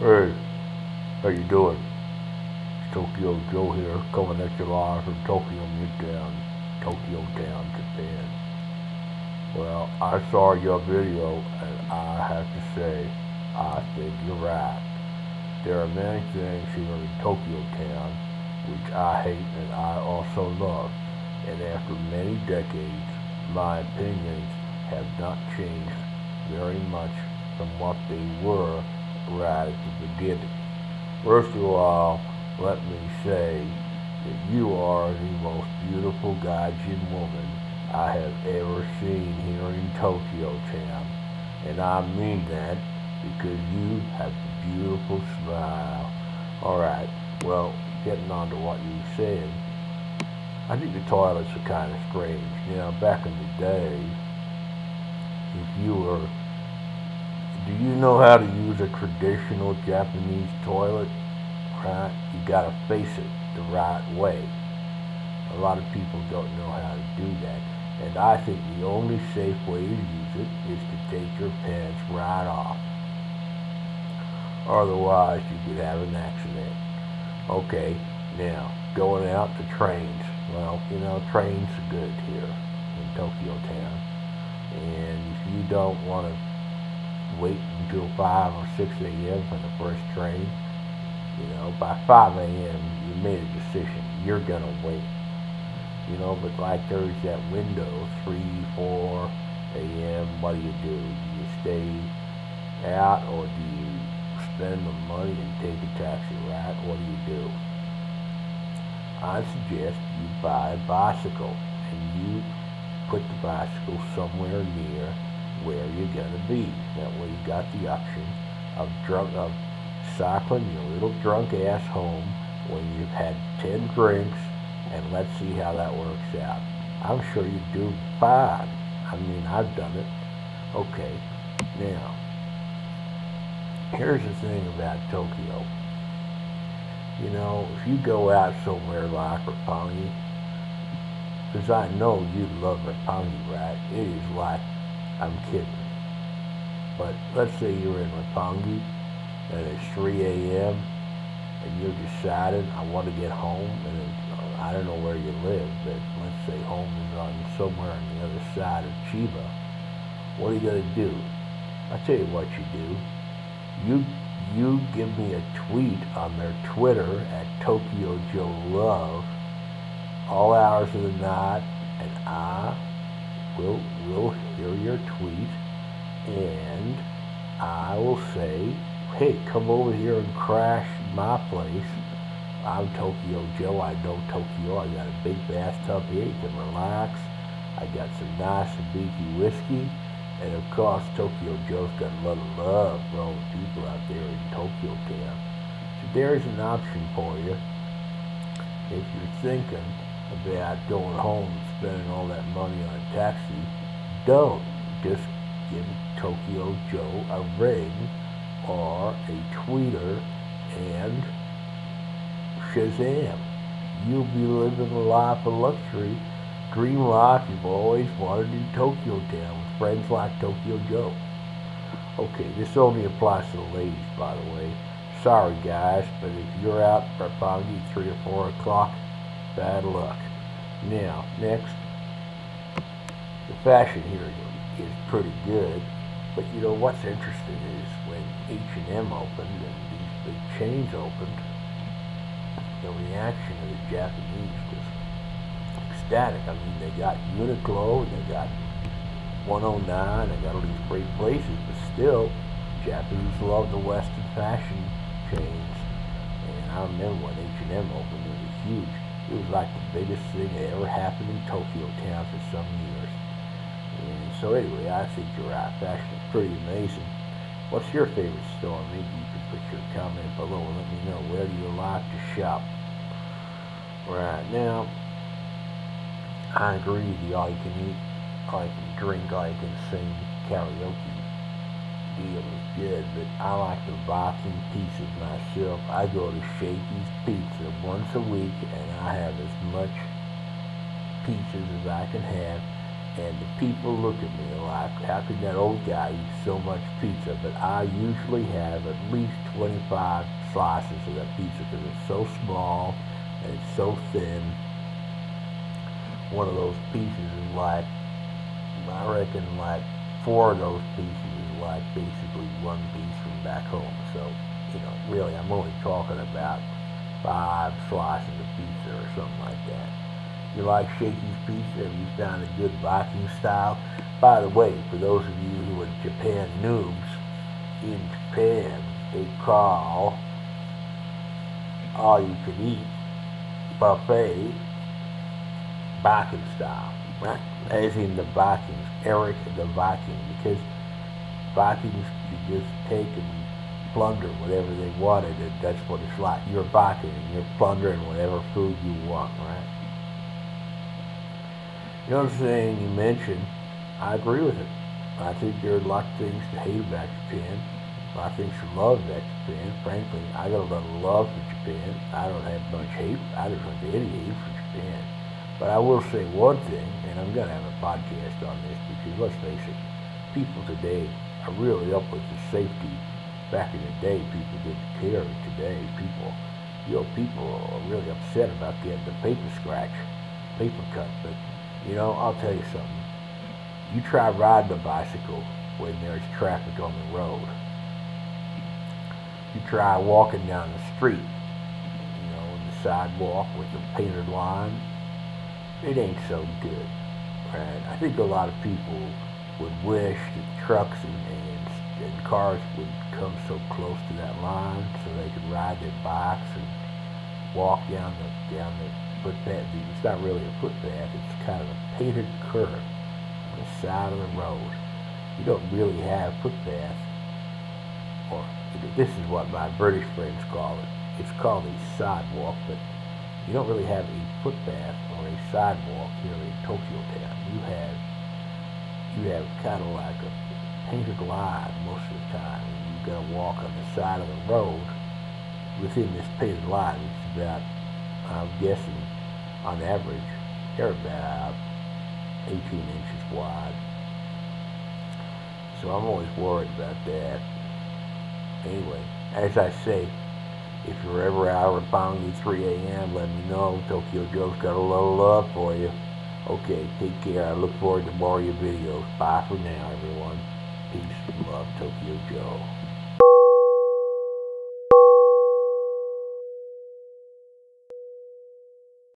Hey, how you doing? It's Tokyo Joe here, coming at you live from Tokyo Midtown, Tokyo Town, Japan. Well, I saw your video, and I have to say, I think you're right. There are many things here in Tokyo Town which I hate and I also love. And after many decades, my opinions have not changed very much from what they were right at the beginning. First of all, let me say that you are the most beautiful Gaijin woman I have ever seen here in Tokyo Town. And I mean that because you have a beautiful smile. Alright, well, getting on to what you said, I think the toilets are kind of strange. Back in the day, if you were, do you know how to use a traditional Japanese toilet? Right? You gotta face it the right way. A lot of people don't know how to do that. And I think the only safe way to use it is to take your pants right off. Otherwise, you could have an accident. Okay, now, going out to trains. Well, trains are good here in Tokyo Town. And if you don't want to wait until 5 or 6 a.m. for the first train, by 5 a.m. you made a decision. You're gonna wait. But like there's that window, 3, 4 a.m. What do? Do you stay out or do you spend the money and take a taxi, right? What do? I suggest you buy a bicycle and you put the bicycle somewhere near where you're gonna be. That way you got the option of cycling your little drunk ass home when you've had 10 drinks, and let's see how that works out. I'm sure you do fine. I mean, I've done it. Okay, now, here's the thing about Tokyo. If you go out somewhere like Roppongi, because I know you love Roppongi, right? It is like, I'm kidding. But let's say you're in Roppongi and it's 3 a.m. and you're deciding, I want to get home, and I don't know where you live, but let's say home is on somewhere on the other side of Chiba. What are you going to do? I'll tell you what you do. You give me a tweet on their Twitter at Tokyo Joe Love all hours of the night, and I will hear your tweet, and I will say, hey, come over here and crash my place. I'm Tokyo Joe. I know Tokyo. I got a big bathtub here. You can relax. I got some nice Hibiki whiskey. And of course, Tokyo Joe's got a lot of love for all the people out there in Tokyo Town. So there's an option for you. If you're thinking about going home and spending all that money on a taxi, don't. Just give Tokyo Joe a ring or a tweeter and Shazam. You'll be living a life of luxury, dream life you've always wanted in Tokyo Town with friends like Tokyo Joe. Okay, this only applies to the ladies, by the way. Sorry, guys, but if you're out for Roppongi 3 or 4 o'clock, bad luck. Now, next, the fashion here is pretty good, but what's interesting is when H&M opened and these big chains opened, the reaction of the Japanese was ecstatic. I mean, they got Uniqlo, they got 109, they got all these great places, but still, Japanese love the Western fashion chains. And I remember when H&M opened, it was huge. It was like the biggest thing that ever happened in Tokyo Town for some years. And so anyway, I think you're right. Fashion is pretty amazing. What's your favorite store? Maybe you could put your comment below and let me know. Where do you like to shop? Right now, I agree with you. All you can eat, all you can drink, all you can sing, karaoke deal is good, but I like to buy some pizzas myself. I go to Shakey's Pizza once a week, and I have as much pizzas as I can have. And the people look at me like, how can that old guy eat so much pizza? But I usually have at least 25 slices of that pizza because it's so small and it's so thin. One of those pieces is like, I reckon like 4 of those pieces is like basically one piece from back home. So, really, I'm only talking about 5 slices of pizza or something like that. You like Shakey's Pizza? Have you found a good Viking style? By the way, for those of you who are Japan noobs, in Japan they call all you can eat buffet Viking style, right? As in the Vikings, Eric the Viking, because Vikings could just take and plunder whatever they wanted, and that's what it's like. You're a Viking, and you're plundering whatever food you want, right? The other thing you mentioned, I agree with it. I think there are a lot of things to hate about Japan, a lot of things to love about Japan. Frankly, I got a lot of love for Japan. I don't have much hate. I don't have any hate for Japan. But I will say one thing, and I'm going to have a podcast on this because let's face it, people today are really up with the safety. Back in the day, people didn't care. Today, people are really upset about getting the paper scratch, paper cut. But I'll tell you something. You try riding a bicycle when there's traffic on the road. You try walking down the street, the sidewalk with the painted line. It ain't so good, right? I think a lot of people would wish that trucks and cars would come so close to that line so they could ride their bikes and walk down the footpath. It's not really a footpath, it's kind of a painted curb on the side of the road. You don't really have footpath, or this is what my British friends call it. It's called a sidewalk, but you don't really have a footpath or a sidewalk here in Tokyo Town. You have kind of like a painted line most of the time. You've got to walk on the side of the road within this painted line, which is about, I'm guessing, on average, they're about 18 inches wide. So I'm always worried about that. Anyway, as I say, if you're ever out at Roppongi 3 a.m., let me know. Tokyo Joe's got a little love for you. Okay, take care. I look forward to more of your videos. Bye for now, everyone. Peace and love, Tokyo Joe.